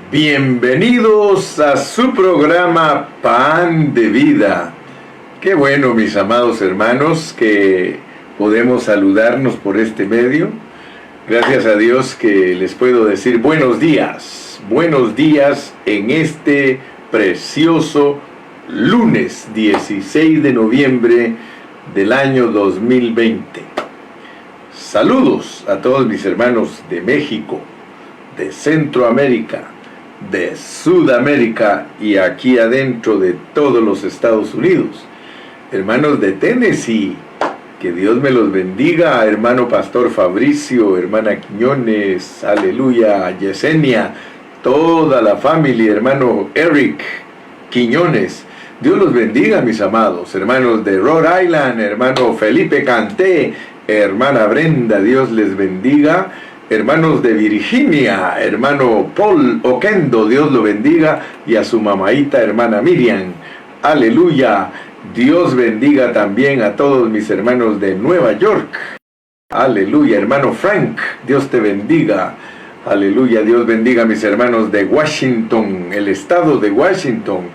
Bienvenidos a su programa Pan de Vida. Qué bueno, mis amados hermanos, que podemos saludarnos por este medio. Gracias a Dios que les puedo decir buenos días en este precioso lunes 16 de noviembre del año 2020. Saludos a todos mis hermanos de México, de Centroamérica, de Sudamérica y aquí adentro de todos los Estados Unidos. Hermanos de Tennessee, que Dios me los bendiga. Hermano Pastor Fabricio, hermana Quiñones, aleluya, Yesenia, toda la familia, hermano Eric Quiñones. Dios los bendiga, mis amados. Hermanos de Rhode Island, hermano Felipe Canté, hermana Brenda, Dios les bendiga. Hermanos de Virginia, hermano Paul Oquendo, Dios lo bendiga. Y a su mamaita, hermana Miriam, aleluya. Dios bendiga también a todos mis hermanos de Nueva York. Aleluya, hermano Frank, Dios te bendiga. Aleluya, Dios bendiga a mis hermanos de Washington, el estado de Washington.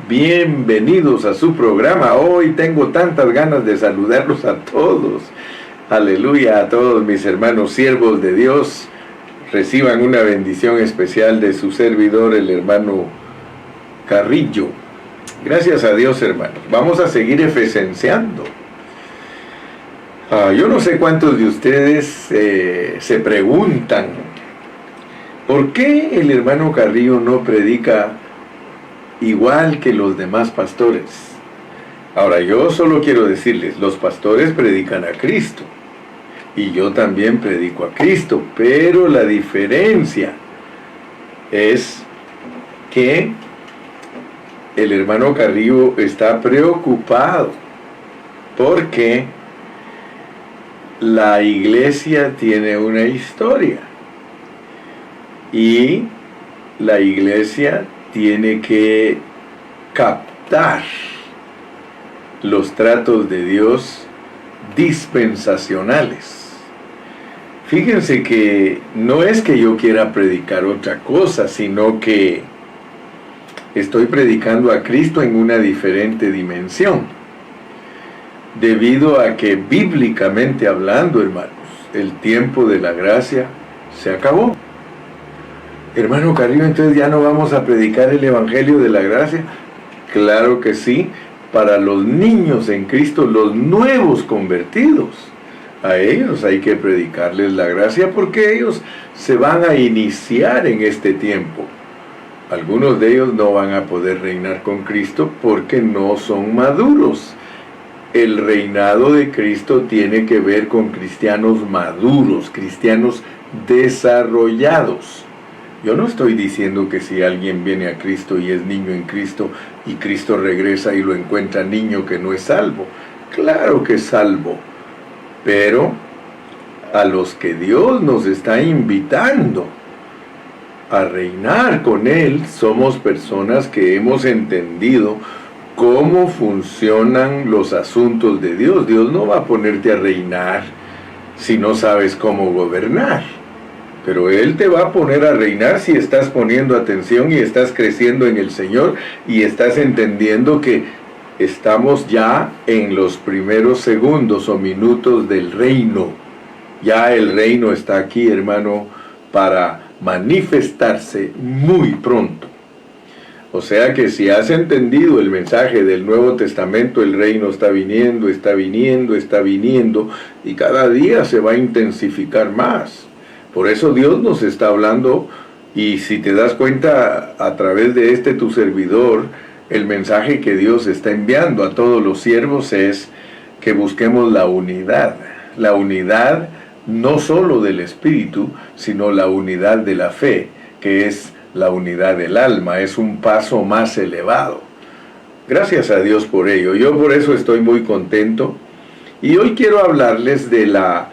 Bienvenidos a su programa. Hoy tengo tantas ganas de saludarlos a todos. Aleluya, a todos mis hermanos siervos de Dios. Reciban una bendición especial de su servidor, el hermano Carrillo. Gracias a Dios, hermanos. Vamos a seguir efesenciando. Yo no sé cuántos de ustedes se preguntan, ¿por qué el hermano Carrillo no predica igual que los demás pastores? Ahora, yo solo quiero decirles, los pastores predican a Cristo, y yo también predico a Cristo, pero la diferencia es que el hermano Carrillo está preocupado porque la iglesia tiene una historia y la iglesia tiene que captar los tratos de Dios dispensacionales. Fíjense que no es que yo quiera predicar otra cosa, sino que estoy predicando a Cristo en una diferente dimensión, debido a que bíblicamente hablando, hermanos, el tiempo de la gracia se acabó. Hermano Carrillo, entonces ya no vamos a predicar el evangelio de la gracia. Claro que sí, para los niños en Cristo, los nuevos convertidos. A ellos hay que predicarles la gracia porque ellos se van a iniciar en este tiempo. Algunos de ellos no van a poder reinar con Cristo porque no son maduros. El reinado de Cristo tiene que ver con cristianos maduros, cristianos desarrollados. Yo no estoy diciendo que si alguien viene a Cristo y es niño en Cristo y Cristo regresa y lo encuentra niño que no es salvo. Claro que es salvo, pero a los que Dios nos está invitando a reinar con Él, somos personas que hemos entendido cómo funcionan los asuntos de Dios. Dios no va a ponerte a reinar si no sabes cómo gobernar, pero Él te va a poner a reinar si estás poniendo atención y estás creciendo en el Señor y estás entendiendo que estamos ya en los primeros segundos o minutos del reino. Ya el reino está aquí, hermano, para manifestarse muy pronto. O sea que si has entendido el mensaje del Nuevo Testamento, el reino está viniendo, está viniendo, está viniendo, y cada día se va a intensificar más. Por eso Dios nos está hablando, y si te das cuenta a través de tu servidor, el mensaje que Dios está enviando a todos los siervos es que busquemos la unidad no solo del espíritu, sino la unidad de la fe, que es la unidad del alma, es un paso más elevado. Gracias a Dios por ello. Yo por eso estoy muy contento. Y hoy quiero hablarles de la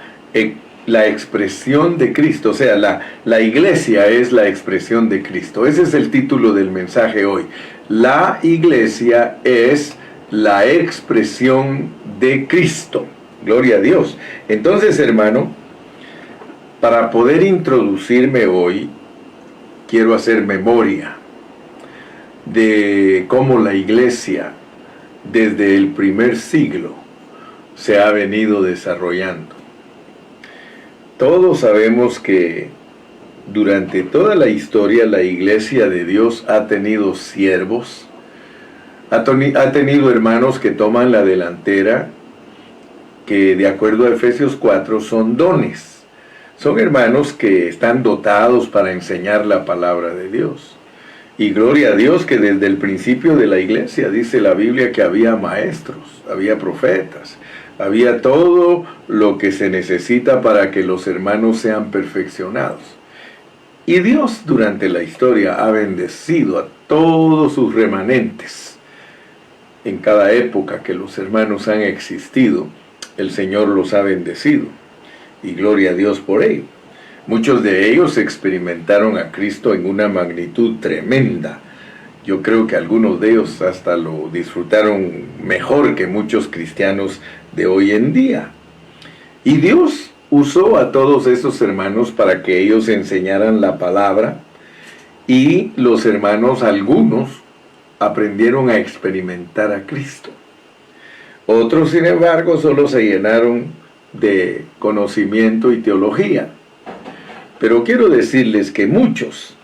expresión de Cristo, o sea, la iglesia es la expresión de Cristo. Ese es el título del mensaje hoy. La iglesia es la expresión de Cristo. Gloria a Dios. Entonces, hermano, para poder introducirme hoy, quiero hacer memoria de cómo la iglesia desde el primer siglo se ha venido desarrollando. Todos sabemos que durante toda la historia la iglesia de Dios ha tenido siervos, ha tenido hermanos que toman la delantera, que de acuerdo a Efesios 4 son dones. Son hermanos que están dotados para enseñar la palabra de Dios. Y gloria a Dios que desde el principio de la iglesia dice la Biblia que había maestros, había profetas, había todo lo que se necesita para que los hermanos sean perfeccionados. Y Dios durante la historia ha bendecido a todos sus remanentes. En cada época que los hermanos han existido, el Señor los ha bendecido. Y gloria a Dios por ello. Muchos de ellos experimentaron a Cristo en una magnitud tremenda. Yo creo que algunos de ellos hasta lo disfrutaron mejor que muchos cristianos de hoy en día. Y Dios usó a todos esos hermanos para que ellos enseñaran la palabra, y los hermanos, algunos, aprendieron a experimentar a Cristo. Otros, sin embargo, solo se llenaron de conocimiento y teología. Pero quiero decirles que muchos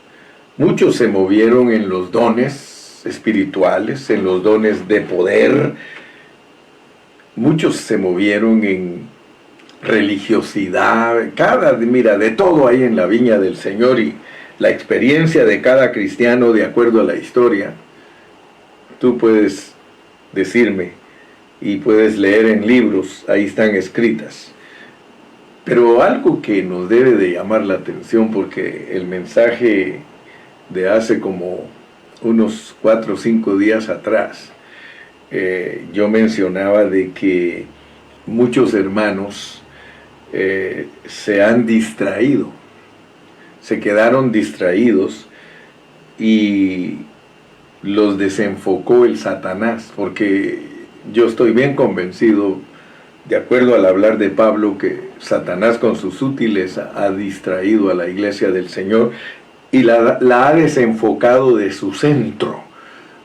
se movieron en los dones espirituales, en los dones de poder. Muchos se movieron en religiosidad. Mira, de todo hay en la viña del Señor, y la experiencia de cada cristiano de acuerdo a la historia. Tú puedes decirme y puedes leer en libros, ahí están escritas. Pero algo que nos debe de llamar la atención, porque el mensaje de hace como unos 4 o 5 días atrás, yo mencionaba de que muchos hermanos se han distraído, se quedaron distraídos y los desenfocó el Satanás, porque yo estoy bien convencido, de acuerdo al hablar de Pablo, que Satanás con su sutileza ha distraído a la iglesia del Señor y la ha desenfocado de su centro.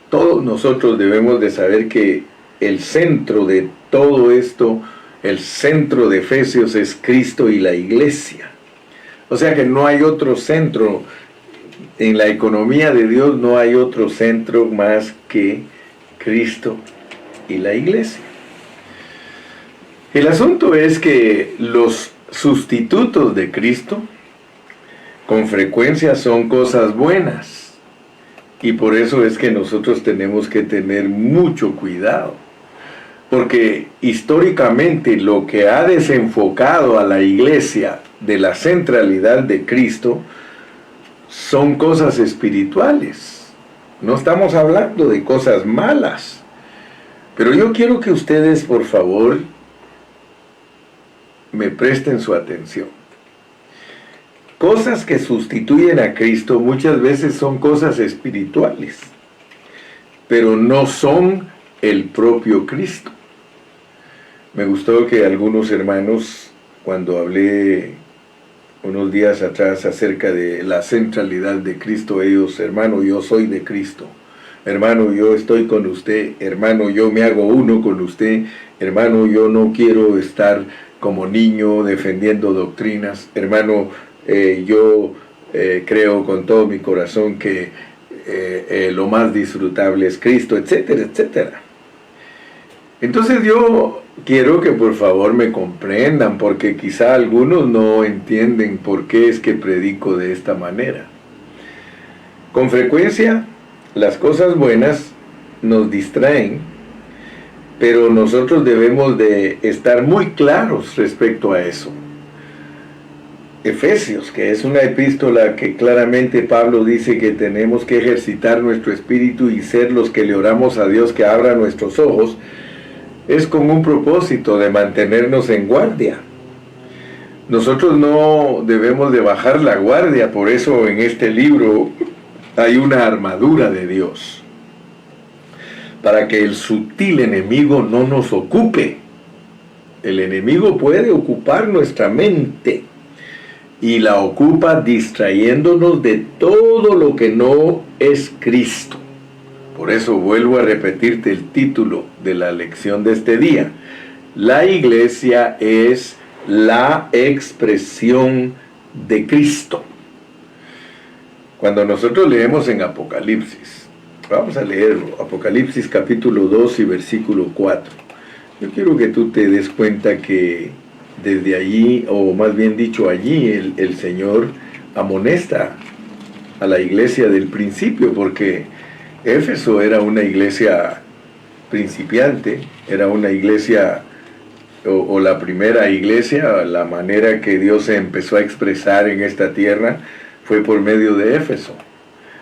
Todos nosotros debemos de saber que el centro de todo esto, el centro de Efesios, es Cristo y la iglesia. O sea que no hay otro centro. En la economía de Dios no hay otro centro más que Cristo y la iglesia. El asunto es que los sustitutos de Cristo con frecuencia son cosas buenas, y por eso es que nosotros tenemos que tener mucho cuidado, porque históricamente lo que ha desenfocado a la iglesia de la centralidad de Cristo son cosas espirituales. No estamos hablando de cosas malas, pero yo quiero que ustedes, por favor, me presten su atención. Cosas que sustituyen a Cristo muchas veces son cosas espirituales, pero no son el propio Cristo. Me gustó que algunos hermanos, cuando hablé unos días atrás acerca de la centralidad de Cristo, ellos: hermano, yo soy de Cristo, hermano, yo estoy con usted, hermano, yo me hago uno con usted, hermano, yo no quiero estar como niño defendiendo doctrinas, hermano, yo creo con todo mi corazón que lo más disfrutable es Cristo, etcétera, etcétera. Entonces yo quiero que por favor me comprendan, porque quizá algunos no entienden por qué es que predico de esta manera. Con frecuencia las cosas buenas nos distraen, pero nosotros debemos de estar muy claros respecto a eso. Efesios, que es una epístola que claramente Pablo dice que tenemos que ejercitar nuestro espíritu y ser los que le oramos a Dios que abra nuestros ojos, es con un propósito de mantenernos en guardia. Nosotros no debemos de bajar la guardia, por eso en este libro hay una armadura de Dios, para que el sutil enemigo no nos ocupe. El enemigo puede ocupar nuestra mente, y la ocupa distrayéndonos de todo lo que no es Cristo. Por eso vuelvo a repetirte el título de la lección de este día. La iglesia es la expresión de Cristo. Cuando nosotros leemos en Apocalipsis, vamos a leerlo, Apocalipsis capítulo 2 y versículo 4. Yo quiero que tú te des cuenta que desde allí, o más bien dicho allí, el Señor amonesta a la iglesia del principio, porque Éfeso era una iglesia principiante, era una iglesia, o la primera iglesia, la manera que Dios se empezó a expresar en esta tierra fue por medio de Éfeso.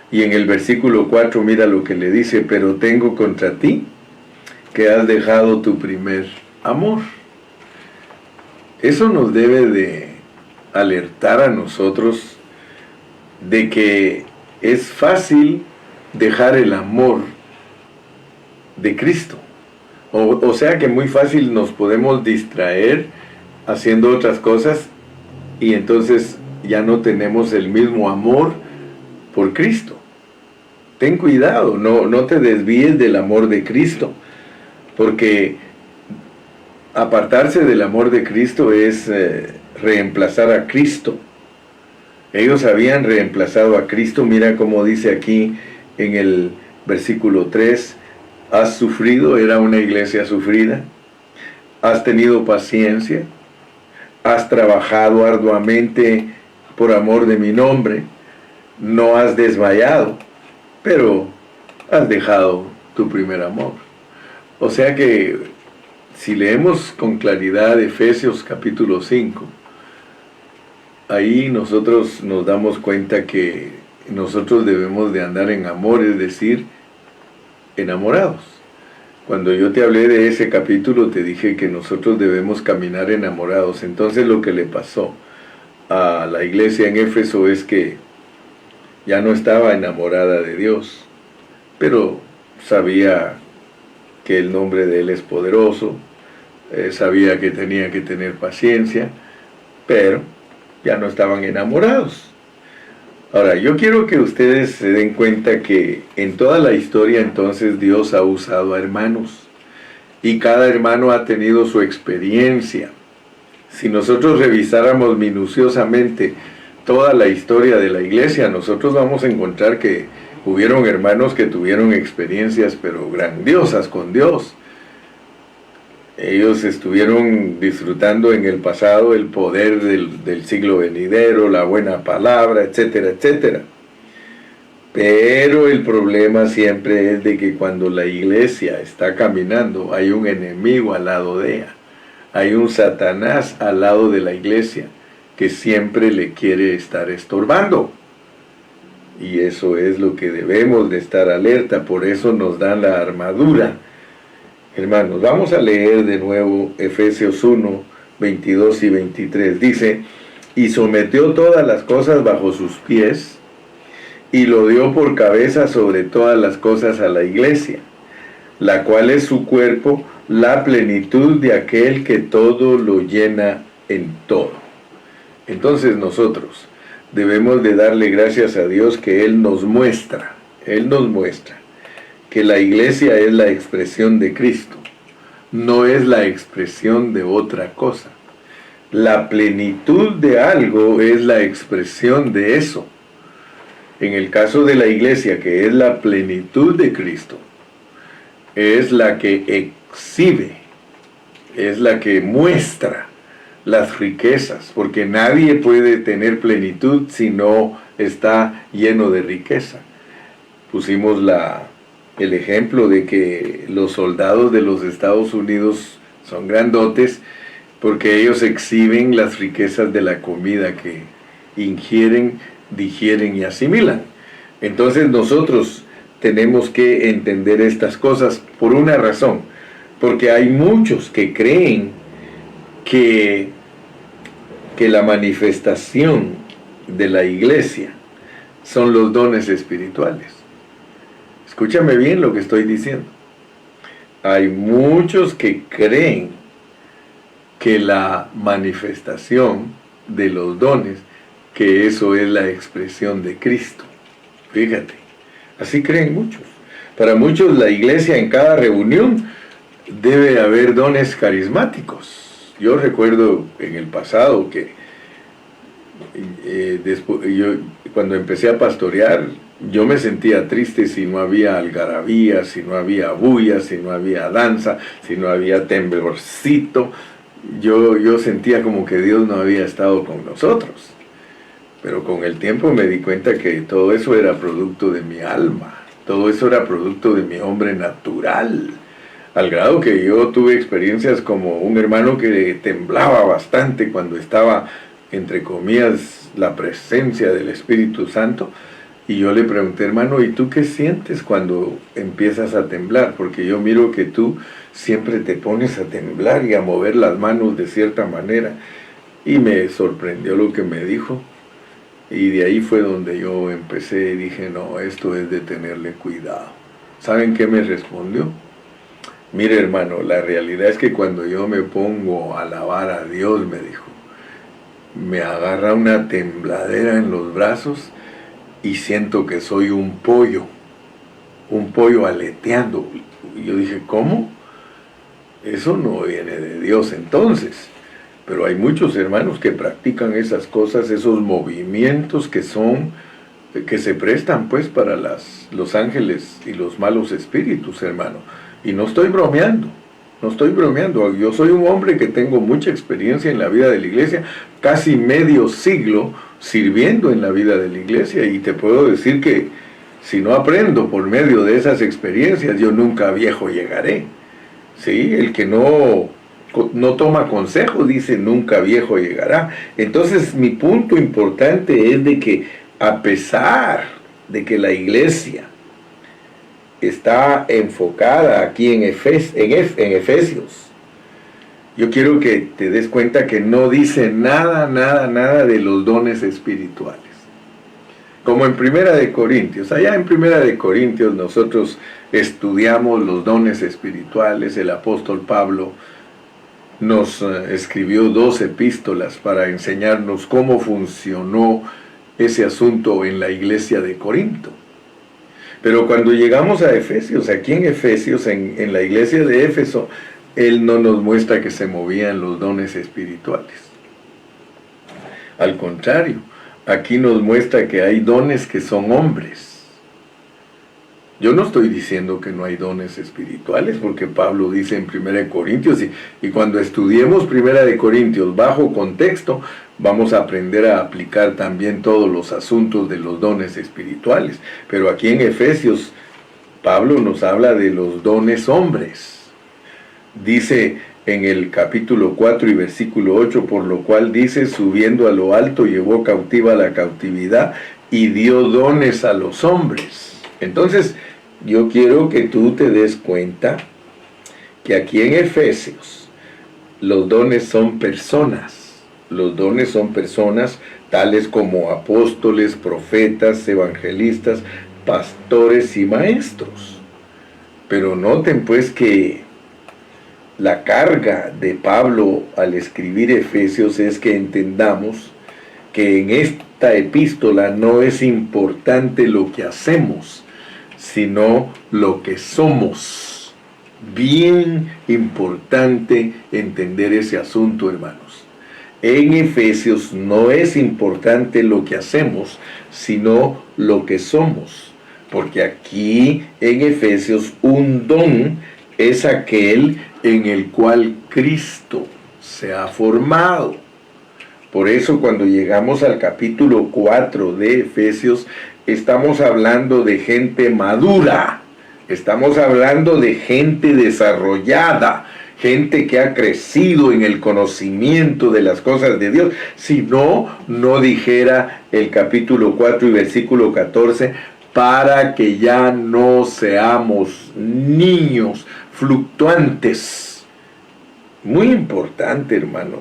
Y en el versículo 4 mira lo que le dice: pero tengo contra ti que has dejado tu primer amor. Eso nos debe de alertar a nosotros de que es fácil dejar el amor de Cristo. O sea que muy fácil nos podemos distraer haciendo otras cosas y entonces ya no tenemos el mismo amor por Cristo. Ten cuidado, no te desvíes del amor de Cristo, porque apartarse del amor de Cristo es reemplazar a Cristo. Ellos habían reemplazado a Cristo. Mira cómo dice aquí en el versículo 3, has sufrido, era una iglesia sufrida, has tenido paciencia, has trabajado arduamente por amor de mi nombre, no has desmayado, pero has dejado tu primer amor. O sea que si leemos con claridad Efesios capítulo 5, ahí nosotros nos damos cuenta que nosotros debemos de andar en amor, es decir, enamorados. Cuando yo te hablé de ese capítulo, te dije que nosotros debemos caminar enamorados. Entonces lo que le pasó a la iglesia en Éfeso es que ya no estaba enamorada de Dios, pero sabía que el nombre de Él es poderoso, sabía que tenía que tener paciencia, pero ya no estaban enamorados. Ahora, yo quiero que ustedes se den cuenta que en toda la historia entonces Dios ha usado a hermanos, y cada hermano ha tenido su experiencia. Si nosotros revisáramos minuciosamente toda la historia de la iglesia, nosotros vamos a encontrar que hubieron hermanos que tuvieron experiencias pero grandiosas con Dios. Ellos estuvieron disfrutando en el pasado el poder del siglo venidero, la buena palabra, etcétera, etcétera. Pero el problema siempre es de que cuando la iglesia está caminando, hay un enemigo al lado de ella. Hay un Satanás al lado de la iglesia que siempre le quiere estar estorbando. Y eso es lo que debemos de estar alerta, por eso nos dan la armadura. Hermanos, vamos a leer de nuevo Efesios 1, 22 y 23. Dice, y sometió todas las cosas bajo sus pies, y lo dio por cabeza sobre todas las cosas a la iglesia, la cual es su cuerpo, la plenitud de aquel que todo lo llena en todo. Entonces nosotros debemos de darle gracias a Dios que Él nos muestra que la iglesia es la expresión de Cristo, no es la expresión de otra cosa. La plenitud de algo es la expresión de eso. En el caso de la iglesia, que es la plenitud de Cristo, es la que exhibe, es la que muestra las riquezas, porque nadie puede tener plenitud si no está lleno de riqueza. Pusimos el ejemplo de que los soldados de los Estados Unidos son grandotes porque ellos exhiben las riquezas de la comida que ingieren, digieren y asimilan. Entonces nosotros tenemos que entender estas cosas por una razón, porque hay muchos que creen que la manifestación de la iglesia son los dones espirituales. Escúchame bien lo que estoy diciendo. Hay muchos que creen que la manifestación de los dones que eso es la expresión de Cristo. Fíjate, así creen muchos. Para muchos la iglesia en cada reunión debe haber dones carismáticos. Yo recuerdo en el pasado que cuando empecé a pastorear, yo me sentía triste si no había algarabía, si no había bulla, si no había danza, si no había temblorcito. Yo sentía como que Dios no había estado con nosotros. Pero con el tiempo me di cuenta que todo eso era producto de mi alma, todo eso era producto de mi hombre natural, al grado que yo tuve experiencias como un hermano que temblaba bastante cuando estaba, entre comillas, la presencia del Espíritu Santo, y yo le pregunté, hermano, ¿y tú qué sientes cuando empiezas a temblar? Porque yo miro que tú siempre te pones a temblar y a mover las manos de cierta manera, y me sorprendió lo que me dijo. Y de ahí fue donde yo empecé y dije, no, esto es de tenerle cuidado. ¿Saben qué me respondió? Mire, hermano, la realidad es que cuando yo me pongo a alabar a Dios, me dijo, me agarra una tembladera en los brazos y siento que soy un pollo aleteando. Y yo dije, ¿cómo? Eso no viene de Dios entonces. Pero hay muchos hermanos que practican esas cosas, esos movimientos que se prestan pues para los ángeles y los malos espíritus, hermano. Y no estoy bromeando. Yo soy un hombre que tengo mucha experiencia en la vida de la iglesia, casi medio siglo sirviendo en la vida de la iglesia, y te puedo decir que si no aprendo por medio de esas experiencias, yo nunca viejo llegaré. ¿Sí? El que no toma consejo, dice, nunca viejo llegará. Entonces mi punto importante es de que a pesar de que la iglesia está enfocada aquí en Efesios, yo quiero que te des cuenta que no dice nada de los dones espirituales. Como en Primera de Corintios, allá en Primera de Corintios nosotros estudiamos los dones espirituales. El apóstol Pablo nos escribió 2 epístolas para enseñarnos cómo funcionó ese asunto en la iglesia de Corinto. Pero cuando llegamos a Efesios, aquí en Efesios, en la iglesia de Éfeso, él no nos muestra que se movían los dones espirituales. Al contrario, aquí nos muestra que hay dones que son hombres. Yo no estoy diciendo que no hay dones espirituales, porque Pablo dice en 1 Corintios, y cuando estudiemos 1 Corintios bajo contexto, vamos a aprender a aplicar también todos los asuntos de los dones espirituales. Pero aquí en Efesios, Pablo nos habla de los dones hombres. Dice en el capítulo 4 y versículo 8, por lo cual dice, subiendo a lo alto, llevó cautiva la cautividad y dio dones a los hombres. Entonces, yo quiero que tú te des cuenta que aquí en Efesios los dones son personas. Los dones son personas tales como apóstoles, profetas, evangelistas, pastores y maestros. Pero noten pues que la carga de Pablo al escribir Efesios es que entendamos que en esta epístola no es importante lo que hacemos, sino lo que somos. Bien importante entender ese asunto, hermanos. En Efesios no es importante lo que hacemos, sino lo que somos. Porque aquí en Efesios un don es aquel en el cual Cristo se ha formado. Por eso cuando llegamos al capítulo 4 de Efesios, estamos hablando de gente madura, estamos hablando de gente desarrollada, gente que ha crecido en el conocimiento de las cosas de Dios. Si no, no dijera el capítulo 4 y versículo 14, para que ya no seamos niños fluctuantes. Muy importante, hermano,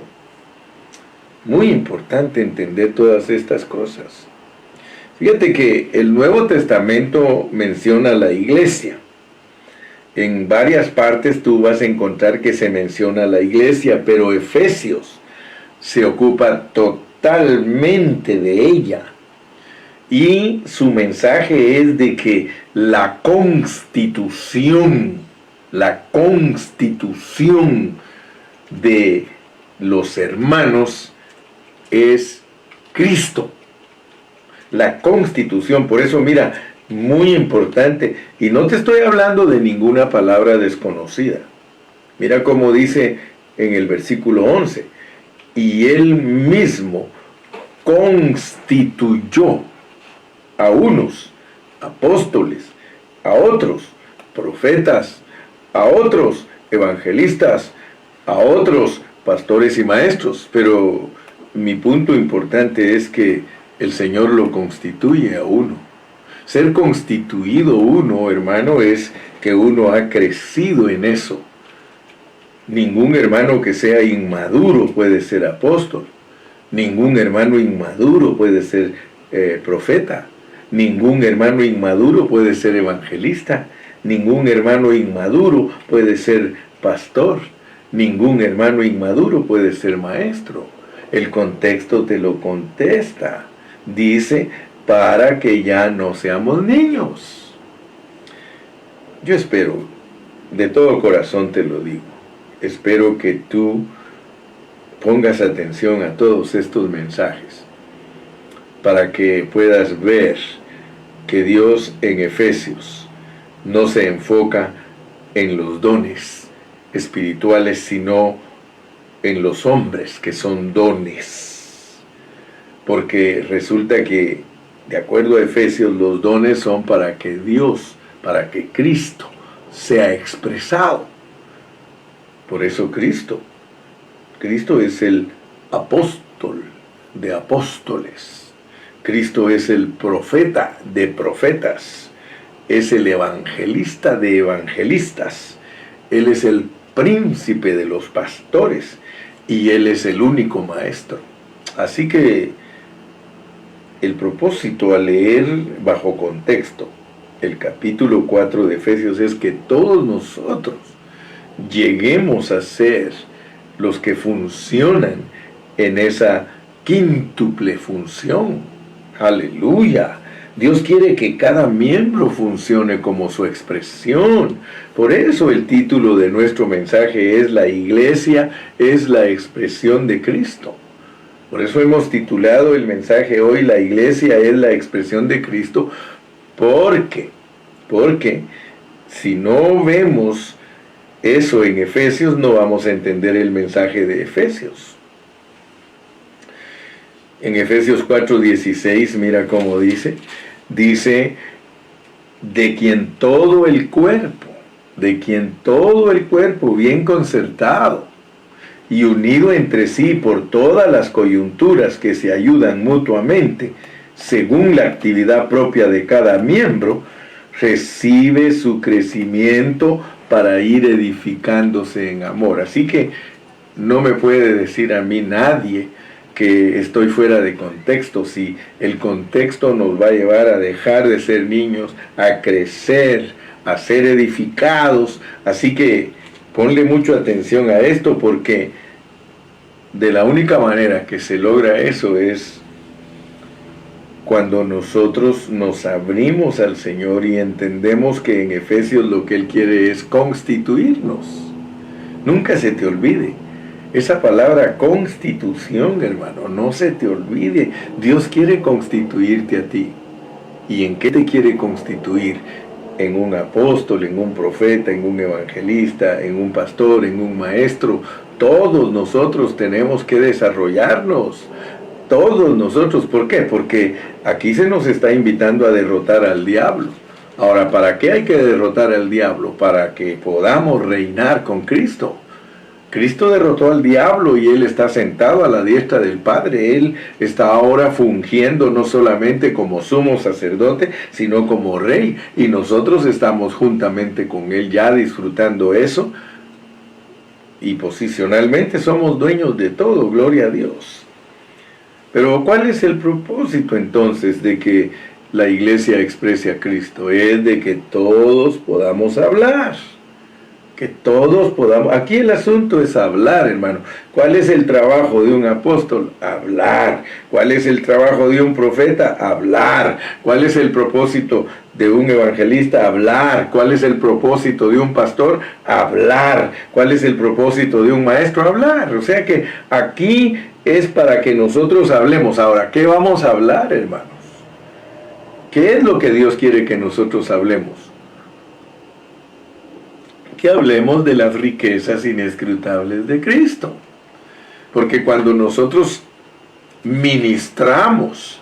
muy importante entender todas estas cosas. Fíjate que el Nuevo Testamento menciona la iglesia. En varias partes tú vas a encontrar que se menciona la iglesia, pero Efesios se ocupa totalmente de ella. Y su mensaje es de que la constitución de los hermanos es Cristo. La constitución, por eso mira, muy importante, y no te estoy hablando de ninguna palabra desconocida. Mira cómo dice en el versículo 11, y él mismo constituyó a unos apóstoles, a otros profetas, a otros evangelistas, a otros pastores y maestros. Pero mi punto importante es que el Señor lo constituye a uno. Ser constituido uno, hermano, es que uno ha crecido en eso. Ningún hermano que sea inmaduro puede ser apóstol. Ningún hermano inmaduro puede ser profeta. Ningún hermano inmaduro puede ser evangelista. Ningún hermano inmaduro puede ser pastor. Ningún hermano inmaduro puede ser maestro. El contexto te lo contesta. Dice, para que ya no seamos niños. Yo espero, de todo corazón te lo digo, espero que tú pongas atención a todos estos mensajes, para que puedas ver que Dios en Efesios no se enfoca en los dones espirituales, sino en los hombres que son dones. Porque resulta que, de acuerdo a Efesios, los dones son para que Dios, para que Cristo sea expresado. Por eso Cristo es el apóstol de apóstoles. Cristo es el profeta de profetas. Es el evangelista de evangelistas. Él es el príncipe de los pastores. Y Él es el único maestro. Así que el propósito al leer bajo contexto el capítulo 4 de Efesios es que todos nosotros lleguemos a ser los que funcionan en esa quíntuple función. ¡Aleluya! Dios quiere que cada miembro funcione como su expresión. Por eso el título de nuestro mensaje es: La iglesia es la expresión de Cristo. Por eso hemos titulado el mensaje hoy: La iglesia es la expresión de Cristo. Porque si no vemos eso en Efesios, no vamos a entender el mensaje de Efesios. En Efesios 4:16, mira cómo dice, de quien todo el cuerpo bien concertado y unido entre sí por todas las coyunturas que se ayudan mutuamente, según la actividad propia de cada miembro, recibe su crecimiento para ir edificándose en amor. Así que no me puede decir a mí nadie que estoy fuera de contexto, si el contexto nos va a llevar a dejar de ser niños, a crecer, a ser edificados. Así que ponle mucha atención a esto, porque de la única manera que se logra eso es cuando nosotros nos abrimos al Señor y entendemos que en Efesios lo que Él quiere es constituirnos. Nunca se te olvide esa palabra constitución, hermano, no se te olvide. Dios quiere constituirte a ti. ¿Y en qué te quiere constituir? En un apóstol, en un profeta, en un evangelista, en un pastor, en un maestro. Todos nosotros tenemos que desarrollarnos. Todos nosotros. ¿Por qué? Porque aquí se nos está invitando a derrotar al diablo. Ahora, ¿para qué hay que derrotar al diablo? Para que podamos reinar con Cristo. Cristo derrotó al diablo y Él está sentado a la diestra del Padre. Él está ahora fungiendo no solamente como sumo sacerdote, sino como rey. Y nosotros estamos juntamente con Él ya disfrutando eso. Y posicionalmente somos dueños de todo, gloria a Dios. Pero ¿cuál es el propósito entonces de que la iglesia exprese a Cristo? Es de que todos podamos hablar. Que todos podamos. Aquí el asunto es hablar, hermano. ¿Cuál es el trabajo de un apóstol? Hablar. ¿Cuál es el trabajo de un profeta? Hablar. ¿Cuál es el propósito de un evangelista? Hablar. ¿Cuál es el propósito de un pastor? Hablar. ¿Cuál es el propósito de un maestro? Hablar. O sea que aquí es para que nosotros hablemos. Ahora, ¿qué vamos a hablar, hermanos? ¿Qué es lo que Dios quiere que nosotros hablemos? Que hablemos de las riquezas inescrutables de Cristo. Porque cuando nosotros ministramos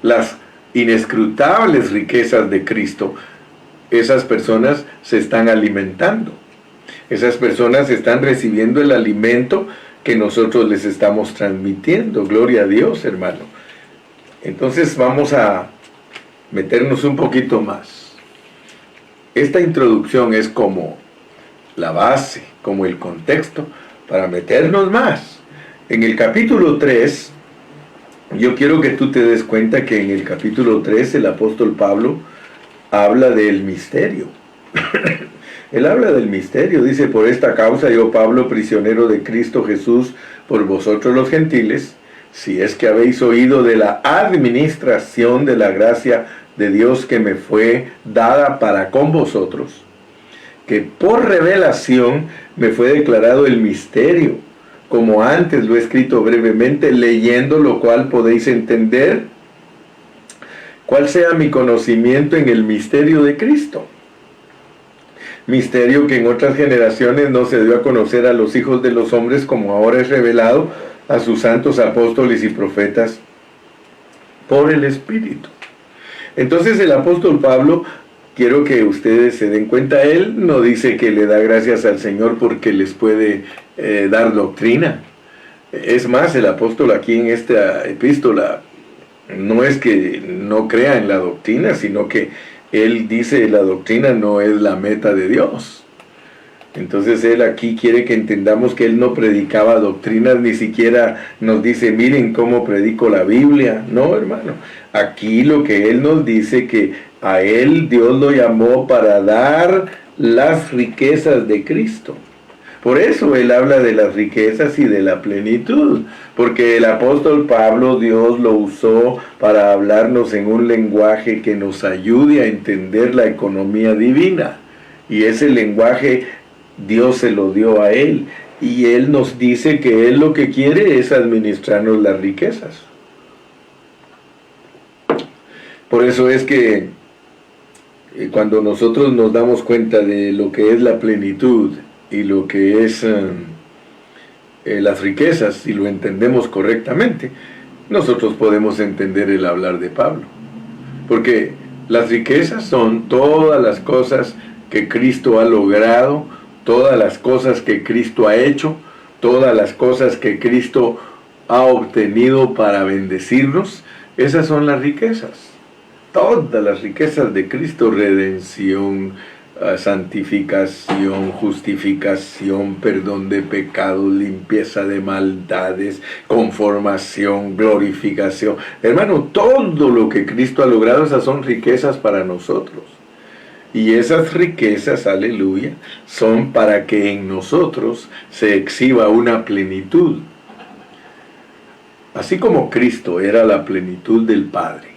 las inescrutables riquezas de Cristo, esas personas se están alimentando. Esas personas están recibiendo el alimento que nosotros les estamos transmitiendo. Gloria a Dios, hermano. Entonces vamos a meternos un poquito más. Esta introducción es como la base, como el contexto, para meternos más. En el capítulo 3, yo quiero que tú te des cuenta que en el capítulo 3 el apóstol Pablo habla del misterio. Él habla del misterio, dice: por esta causa yo, Pablo, prisionero de Cristo Jesús, por vosotros los gentiles, si es que habéis oído de la administración de la gracia de Dios que me fue dada para con vosotros, que por revelación me fue declarado el misterio, como antes lo he escrito brevemente, leyendo lo cual podéis entender cuál sea mi conocimiento en el misterio de Cristo. Misterio que en otras generaciones no se dio a conocer a los hijos de los hombres, como ahora es revelado a sus santos apóstoles y profetas por el Espíritu. Entonces el apóstol Pablo, quiero que ustedes se den cuenta, él no dice que le da gracias al Señor porque les puede dar doctrina. Es más, el apóstol aquí en esta epístola no es que no crea en la doctrina, sino que él dice la doctrina no es la meta de Dios. Entonces él aquí quiere que entendamos que él no predicaba doctrinas, ni siquiera nos dice: miren cómo predico la Biblia. No, hermano, aquí lo que él nos dice, que a él Dios lo llamó para dar las riquezas de Cristo. Por eso él habla de las riquezas y de la plenitud, porque el apóstol Pablo, Dios lo usó para hablarnos en un lenguaje que nos ayude a entender la economía divina. Y ese lenguaje Dios se lo dio a él, y él nos dice que él lo que quiere es administrarnos las riquezas. Por eso es que cuando nosotros nos damos cuenta de lo que es la plenitud y lo que es las riquezas, si lo entendemos correctamente, nosotros podemos entender el hablar de Pablo. Porque las riquezas son todas las cosas que Cristo ha logrado, todas las cosas que Cristo ha hecho, todas las cosas que Cristo ha obtenido para bendecirnos. Esas son las riquezas. Todas las riquezas de Cristo: redención, santificación, justificación, perdón de pecados, limpieza de maldades, conformación, glorificación. Hermano, todo lo que Cristo ha logrado, esas son riquezas para nosotros. Y esas riquezas, aleluya, son para que en nosotros se exhiba una plenitud. Así como Cristo era la plenitud del Padre,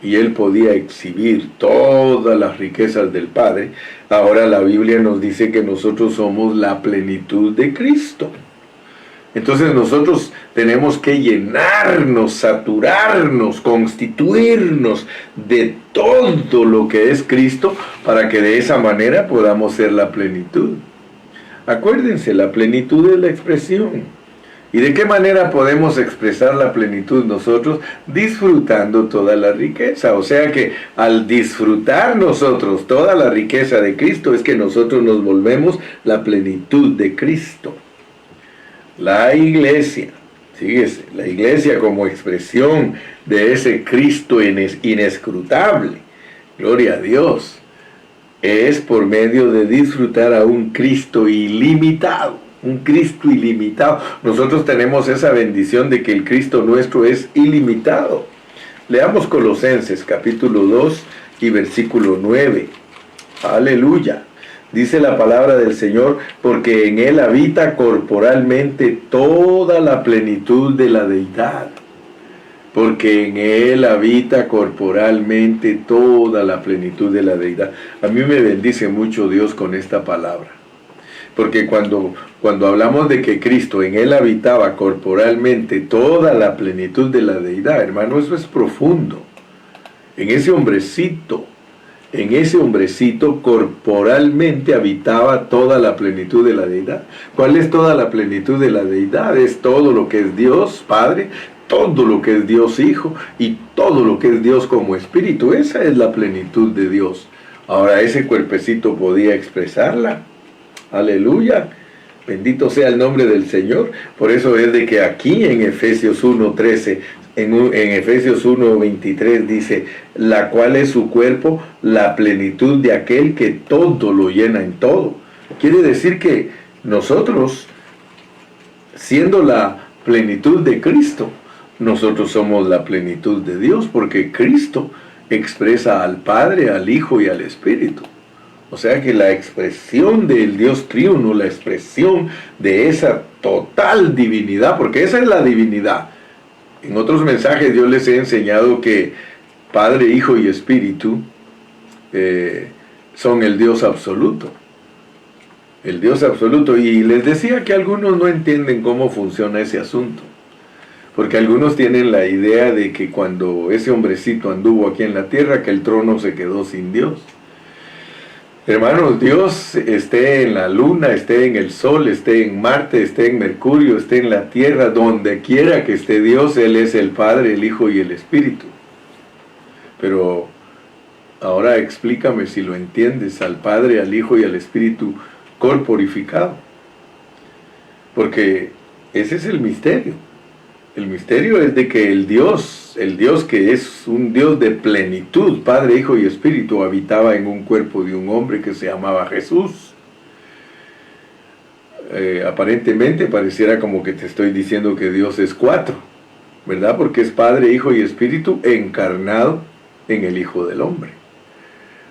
y Él podía exhibir todas las riquezas del Padre, ahora la Biblia nos dice que nosotros somos la plenitud de Cristo. Entonces nosotros tenemos que llenarnos, saturarnos, constituirnos de todo lo que es Cristo, para que de esa manera podamos ser la plenitud. Acuérdense, la plenitud es la expresión. ¿Y de qué manera podemos expresar la plenitud nosotros? Disfrutando toda la riqueza. O sea que al disfrutar nosotros toda la riqueza de Cristo, es que nosotros nos volvemos la plenitud de Cristo. La iglesia, fíjese, la iglesia como expresión de ese Cristo inescrutable, gloria a Dios, es por medio de disfrutar a un Cristo ilimitado. Un Cristo ilimitado. Nosotros tenemos esa bendición de que el Cristo nuestro es ilimitado. Leamos Colosenses capítulo 2 y versículo 9. Aleluya. Dice la palabra del Señor, porque en Él habita corporalmente toda la plenitud de la deidad. Porque en Él habita corporalmente toda la plenitud de la deidad. A mí me bendice mucho Dios con esta palabra. Porque cuando hablamos de que Cristo en Él habitaba corporalmente toda la plenitud de la deidad, hermano, eso es profundo. En ese hombrecito corporalmente habitaba toda la plenitud de la deidad. ¿Cuál es toda la plenitud de la deidad? Es todo lo que es Dios Padre, todo lo que es Dios Hijo y todo lo que es Dios como Espíritu. Esa es la plenitud de Dios. Ahora, ese cuerpecito podía expresarla. Aleluya. Bendito sea el nombre del Señor. Por eso es de que aquí en Efesios 1:13, en Efesios 1:23 dice, la cual es su cuerpo, la plenitud de aquel que todo lo llena en todo. Quiere decir que nosotros, siendo la plenitud de Cristo, nosotros somos la plenitud de Dios, porque Cristo expresa al Padre, al Hijo y al Espíritu. O sea que la expresión del Dios triuno, la expresión de esa total divinidad, porque esa es la divinidad. En otros mensajes yo les he enseñado que Padre, Hijo y Espíritu son el Dios absoluto. El Dios absoluto. Y les decía que algunos no entienden cómo funciona ese asunto. Porque algunos tienen la idea de que cuando ese hombrecito anduvo aquí en la tierra, que el trono se quedó sin Dios. Hermanos, Dios esté en la luna, esté en el sol, esté en Marte, esté en Mercurio, esté en la tierra, donde quiera que esté Dios, Él es el Padre, el Hijo y el Espíritu. Pero ahora explícame si lo entiendes, al Padre, al Hijo y al Espíritu corporificado. Porque ese es el misterio. El misterio es de que el Dios que es un Dios de plenitud, Padre, Hijo y Espíritu, habitaba en un cuerpo de un hombre que se llamaba Jesús. Aparentemente pareciera como que te estoy diciendo que Dios es 4, ¿verdad? Porque es Padre, Hijo y Espíritu encarnado en el Hijo del Hombre.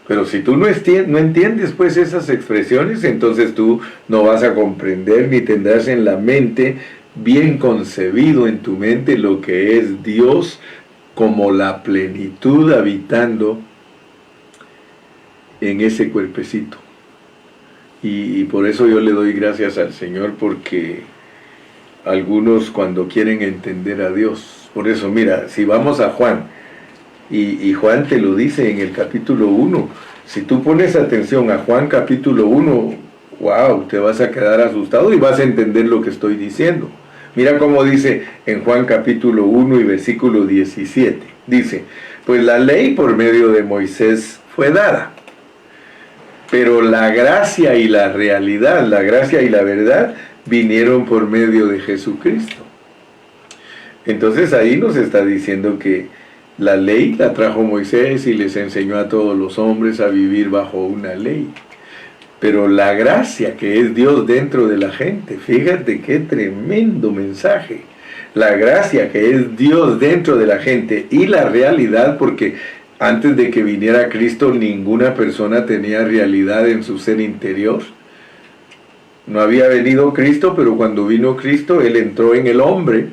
Pero si tú no entiendes pues esas expresiones, entonces tú no vas a comprender ni tendrás en la mente bien concebido en tu mente lo que es Dios como la plenitud habitando en ese cuerpecito. Y por eso yo le doy gracias al Señor, porque algunos cuando quieren entender a Dios, por eso mira, si vamos a Juan, y Juan te lo dice en el capítulo 1, si tú pones atención a Juan capítulo 1, wow, te vas a quedar asustado y vas a entender lo que estoy diciendo. Mira cómo dice en Juan capítulo 1 y versículo 17. Dice, pues la ley por medio de Moisés fue dada, pero la gracia y la realidad, la gracia y la verdad vinieron por medio de Jesucristo. Entonces ahí nos está diciendo que la ley la trajo Moisés y les enseñó a todos los hombres a vivir bajo una ley. Pero la gracia que es Dios dentro de la gente, fíjate qué tremendo mensaje. La gracia que es Dios dentro de la gente y la realidad, porque antes de que viniera Cristo ninguna persona tenía realidad en su ser interior. No había venido Cristo, pero cuando vino Cristo, Él entró en el hombre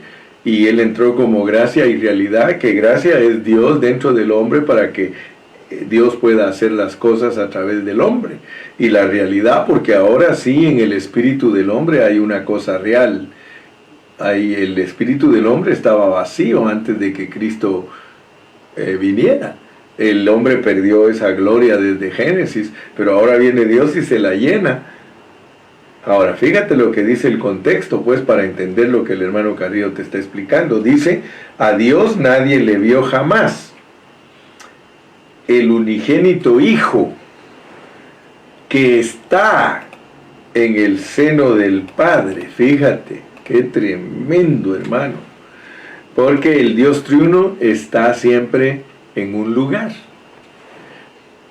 y Él entró como gracia y realidad, que gracia es Dios dentro del hombre para que Dios pueda hacer las cosas a través del hombre. Y la realidad, porque ahora sí en el espíritu del hombre hay una cosa real. Ahí el espíritu del hombre estaba vacío antes de que Cristo viniera. El hombre perdió esa gloria desde Génesis, pero ahora viene Dios y se la llena. Ahora, fíjate lo que dice el contexto, pues, para entender lo que el hermano Carrillo te está explicando. Dice, a Dios nadie le vio jamás. El unigénito Hijo que está en el seno del Padre. Fíjate, qué tremendo, hermano. Porque el Dios triuno está siempre en un lugar.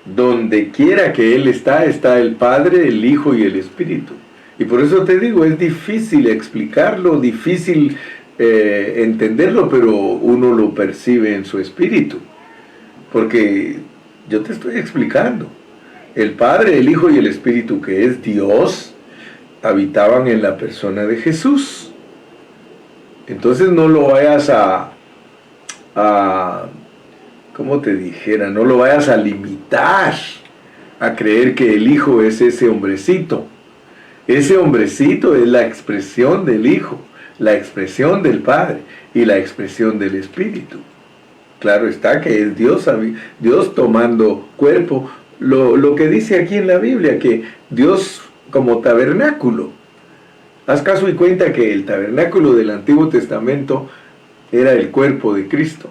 Donde quiera que Él está el Padre, el Hijo y el Espíritu. Y por eso te digo, es difícil explicarlo, difícil entenderlo, pero uno lo percibe en su espíritu. Porque yo te estoy explicando. El Padre, el Hijo y el Espíritu, que es Dios, habitaban en la persona de Jesús. Entonces no lo vayas ¿cómo te dijera? No lo vayas a limitar a creer que el Hijo es ese hombrecito. Ese hombrecito es la expresión del Hijo, la expresión del Padre y la expresión del Espíritu. Claro está que es Dios tomando cuerpo. Lo que dice aquí en la Biblia, que Dios como tabernáculo. Haz caso y cuenta que el tabernáculo del Antiguo Testamento era el cuerpo de Cristo.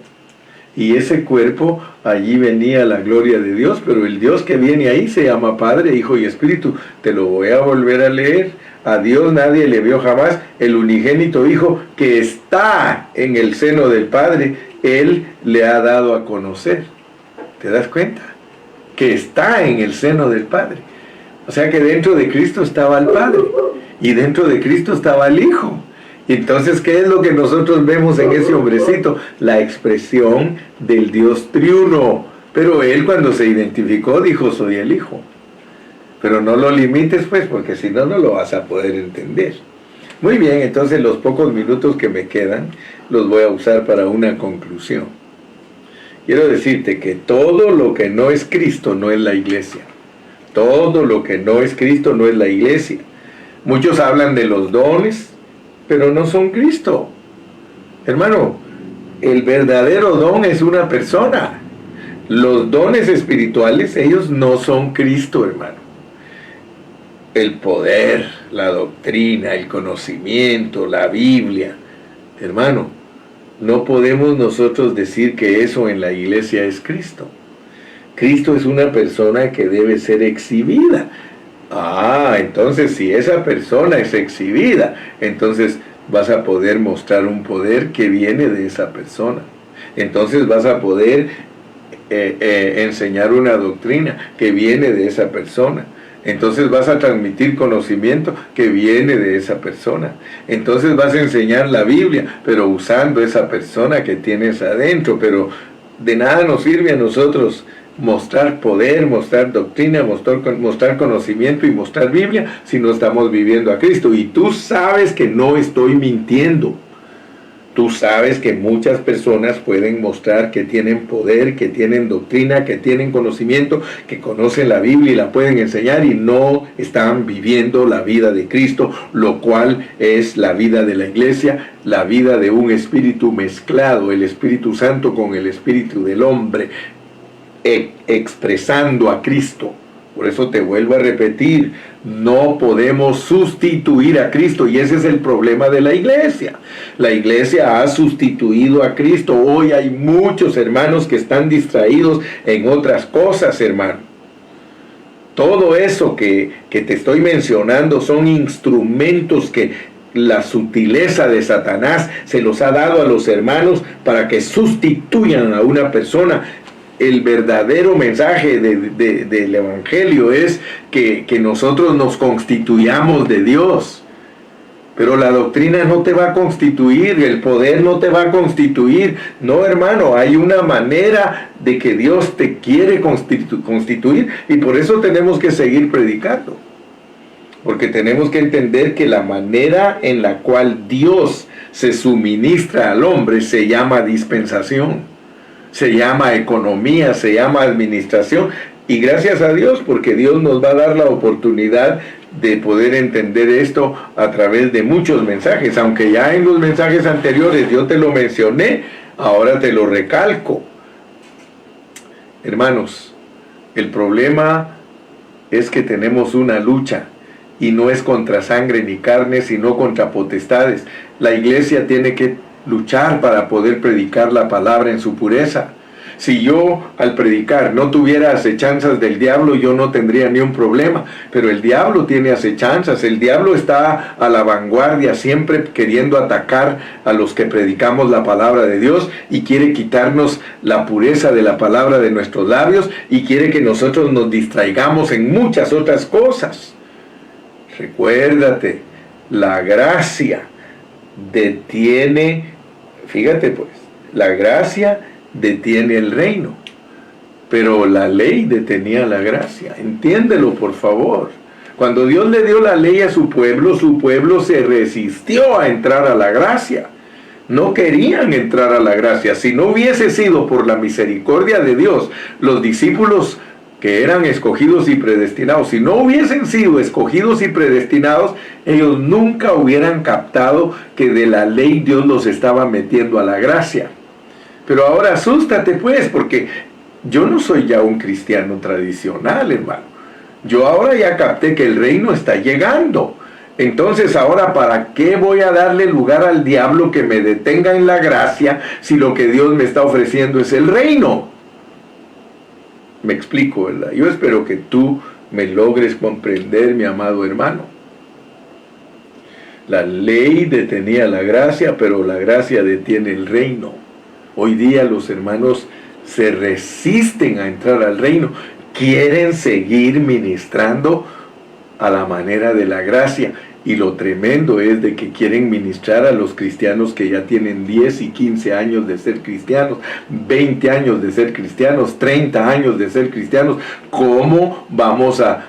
Y ese cuerpo, allí venía la gloria de Dios, pero el Dios que viene ahí se llama Padre, Hijo y Espíritu. Te lo voy a volver a leer. A Dios nadie le vio jamás, el unigénito Hijo que está en el seno del Padre, Él le ha dado a conocer. ¿Te das cuenta? Que está en el seno del Padre. O sea que dentro de Cristo estaba el Padre, y dentro de Cristo estaba el Hijo. Entonces, ¿qué es lo que nosotros vemos en ese hombrecito? La expresión del Dios triuno. Pero él, cuando se identificó, dijo: soy el Hijo. Pero no lo limites, pues, porque si no, no lo vas a poder entender. Muy bien, entonces los pocos minutos que me quedan los voy a usar para una conclusión. Quiero decirte que todo lo que no es Cristo no es la iglesia. Todo lo que no es Cristo no es la iglesia. Muchos hablan de los dones, pero no son Cristo. Hermano, el verdadero don es una persona. Los dones espirituales, ellos no son Cristo, hermano. El poder, la doctrina, el conocimiento, la Biblia. Hermano, no podemos nosotros decir que eso en la iglesia es Cristo. Cristo es una persona que debe ser exhibida. Entonces si esa persona es exhibida, entonces vas a poder mostrar un poder que viene de esa persona. Entonces vas a poder enseñar una doctrina que viene de esa persona. Entonces vas a transmitir conocimiento que viene de esa persona. Entonces vas a enseñar la Biblia, pero usando esa persona que tienes adentro. Pero de nada nos sirve a nosotros mostrar poder, mostrar doctrina, mostrar conocimiento y mostrar Biblia si no estamos viviendo a Cristo. Y tú sabes que no estoy mintiendo. Tú sabes que muchas personas pueden mostrar que tienen poder, que tienen doctrina, que tienen conocimiento, que conocen la Biblia y la pueden enseñar y no están viviendo la vida de Cristo, lo cual es la vida de la iglesia, la vida de un espíritu mezclado, el Espíritu Santo con el espíritu del hombre, expresando a Cristo. Por eso te vuelvo a repetir, no podemos sustituir a Cristo, y ese es el problema de la iglesia. La iglesia ha sustituido a Cristo. Hoy hay muchos hermanos que están distraídos en otras cosas, hermano. Todo eso que te estoy mencionando son instrumentos que la sutileza de Satanás se los ha dado a los hermanos para que sustituyan a una persona. El verdadero mensaje del Evangelio es que nosotros nos constituyamos de Dios. Pero la doctrina no te va a constituir, el poder no te va a constituir. No, hermano, hay una manera de que Dios te quiere constituir, y por eso tenemos que seguir predicando. Porque tenemos que entender que la manera en la cual Dios se suministra al hombre se llama dispensación. Se llama economía, se llama administración, y gracias a Dios, porque Dios nos va a dar la oportunidad de poder entender esto a través de muchos mensajes, aunque ya en los mensajes anteriores yo te lo mencioné, ahora te lo recalco. Hermanos, el problema es que tenemos una lucha, y no es contra sangre ni carne, sino contra potestades. La iglesia tiene que luchar para poder predicar la palabra en su pureza. Si yo al predicar no tuviera acechanzas del diablo, yo no tendría ni un problema, pero el diablo tiene acechanzas. El diablo está a la vanguardia, siempre queriendo atacar a los que predicamos la palabra de Dios, y quiere quitarnos la pureza de la palabra de nuestros labios, y quiere que nosotros nos distraigamos en muchas otras cosas. Recuérdate, la gracia detiene, fíjate pues, la gracia detiene el reino. pero la ley detenía la gracia. Entiéndelo, por favor. Cuando Dios le dio la ley a su pueblo se resistió a entrar a la gracia. No querían entrar a la gracia. Si no hubiese sido por la misericordia de Dios, los discípulos que eran escogidos y predestinados, si no hubiesen sido escogidos y predestinados, ellos nunca hubieran captado que de la ley Dios los estaba metiendo a la gracia. Pero ahora asústate pues, porque yo no soy ya un cristiano tradicional, hermano. Yo ahora ya capté que el reino está llegando. Entonces ahora, ¿para qué voy a darle lugar al diablo que me detenga en la gracia si lo que Dios me está ofreciendo es el reino? Me explico, ¿verdad? Yo espero que tú me logres comprender, mi amado hermano. La ley detenía la gracia, pero la gracia detiene el reino. Hoy día los hermanos se resisten a entrar al reino. Quieren seguir ministrando a la manera de la gracia. Y lo tremendo es de que quieren ministrar a los cristianos que ya tienen 10 y 15 años de ser cristianos, 20 años de ser cristianos, 30 años de ser cristianos. ¿Cómo vamos a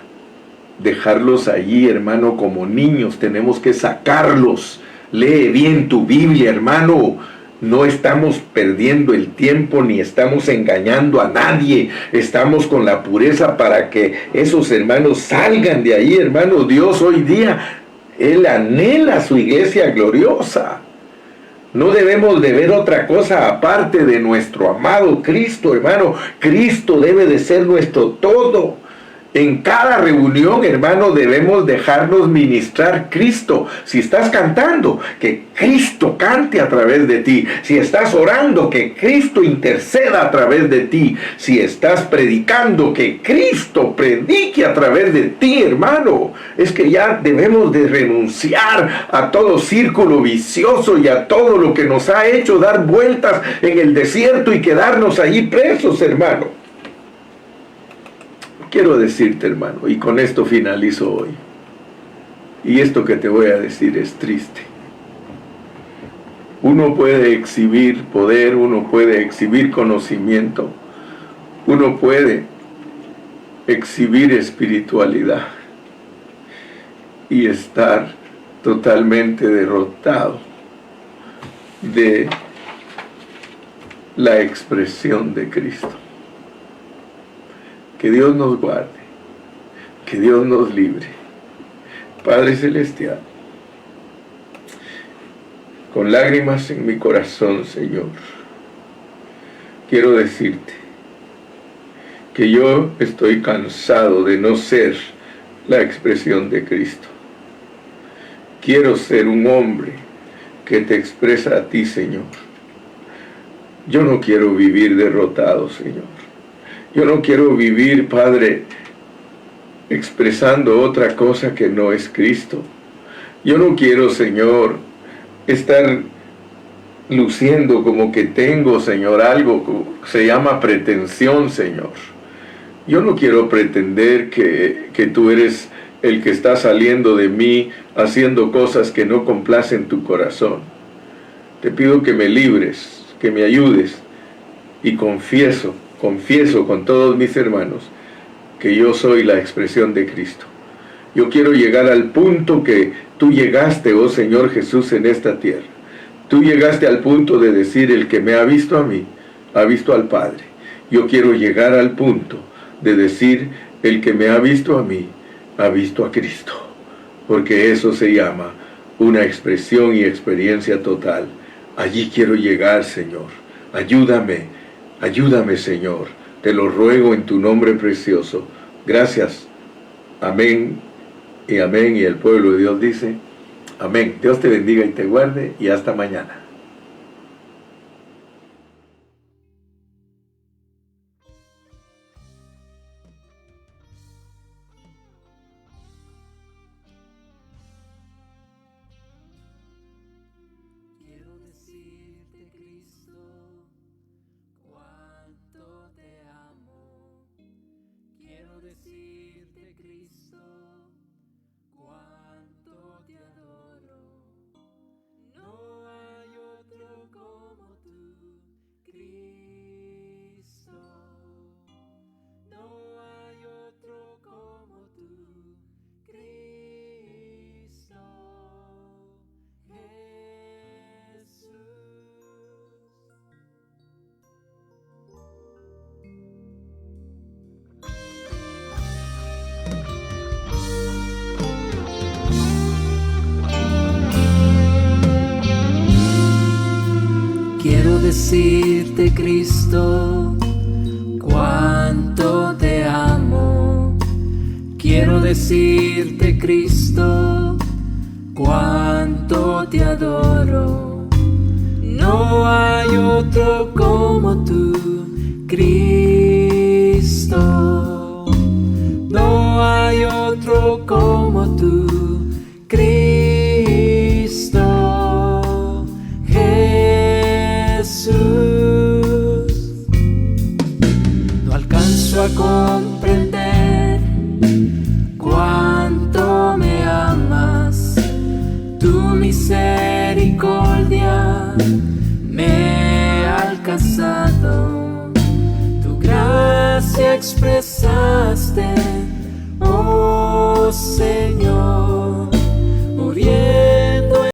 dejarlos allí, hermano, como niños? Tenemos que sacarlos. Lee bien tu Biblia, hermano. No estamos perdiendo el tiempo ni estamos engañando a nadie. Estamos con la pureza para que esos hermanos salgan de ahí, hermano. Dios hoy día, Él anhela su iglesia gloriosa. No debemos de ver otra cosa aparte de nuestro amado Cristo, hermano. Cristo debe de ser nuestro todo. En cada reunión, hermano, debemos dejarnos ministrar Cristo. Si estás cantando, que Cristo cante a través de ti. Si estás orando, que Cristo interceda a través de ti. Si estás predicando, que Cristo predique a través de ti, hermano. Es que ya debemos de renunciar a todo círculo vicioso y a todo lo que nos ha hecho dar vueltas en el desierto y quedarnos allí presos, hermano. Quiero decirte, hermano, y con esto finalizo hoy. Y esto que te voy a decir es triste. Uno puede exhibir poder, uno puede exhibir conocimiento, uno puede exhibir espiritualidad y estar totalmente derrotado de la expresión de Cristo. Que Dios nos guarde, que Dios nos libre. Padre Celestial, con lágrimas en mi corazón, Señor, quiero decirte que yo estoy cansado de no ser la expresión de Cristo. Quiero ser un hombre que te expresa a ti, Señor. Yo no quiero vivir derrotado, Señor. Yo no quiero vivir, Padre, expresando otra cosa que no es Cristo. Yo no quiero, Señor, estar luciendo como que tengo, Señor, algo que se llama pretensión, Señor. Yo no quiero pretender que tú eres el que está saliendo de mí haciendo cosas que no complacen tu corazón. Te pido que me libres, que me ayudes y confieso con todos mis hermanos que yo soy la expresión de Cristo. Yo quiero llegar al punto que tú llegaste, oh Señor Jesús, en esta tierra. Tú llegaste al punto de decir: el que me ha visto a mí, ha visto al Padre. Yo quiero llegar al punto de decir: el que me ha visto a mí, ha visto a Cristo. Porque eso se llama una expresión y experiencia total. Allí quiero llegar, Señor. Ayúdame. Ayúdame, Señor, te lo ruego en tu nombre precioso. Gracias. Amén y amén. Y el pueblo de Dios dice: amén. Dios te bendiga y te guarde, y hasta mañana. Quiero decirte, Cristo, cuánto te amo. Quiero decirte, Cristo, cuánto te adoro. No hay decirte, Cristo, cuánto te amo. Quiero decirte, Cristo, cuánto te adoro. No hay otro como tú, Cristo. No hay otro como tú, Cristo Jesús. No alcanzo a comprender cuánto me amas. Tu misericordia me ha alcanzado. Tu gracia expresaste, oh Señor.